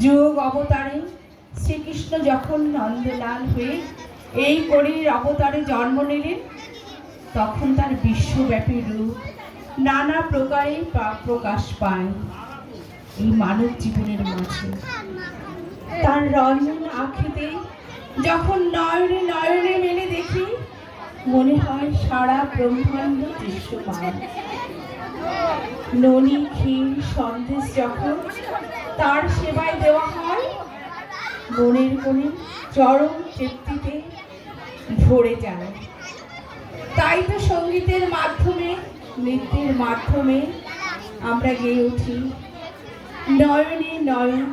যোগ অবতারে শ্রীকৃষ্ণ যখন নন্দলাল হয়ে এই কলির অবতারে জন্ম নিলেন, তখন তার বিশ্বব্যাপী রূপ নানা প্রকারে প্রকাশ পায় এই মানব জীবনের মাঝে। তার রঞ্জন আঁখিতে যখন নয়নে নয়নে মেলে দেখি, মনে হয় সারা ব্রহ্মাণ্ড দৃশ্যমান। ননি ক্ষীর সন্দেশ যখন তার সেবায় দেওয়া হয়, মনের কোণে চরম তৃপ্তিতে ভরে যায়। তাই তো সঙ্গীতের মাধ্যমে, নৃত্যের মাধ্যমে আমরা গেয়ে উঠি নয়নে নয়ন।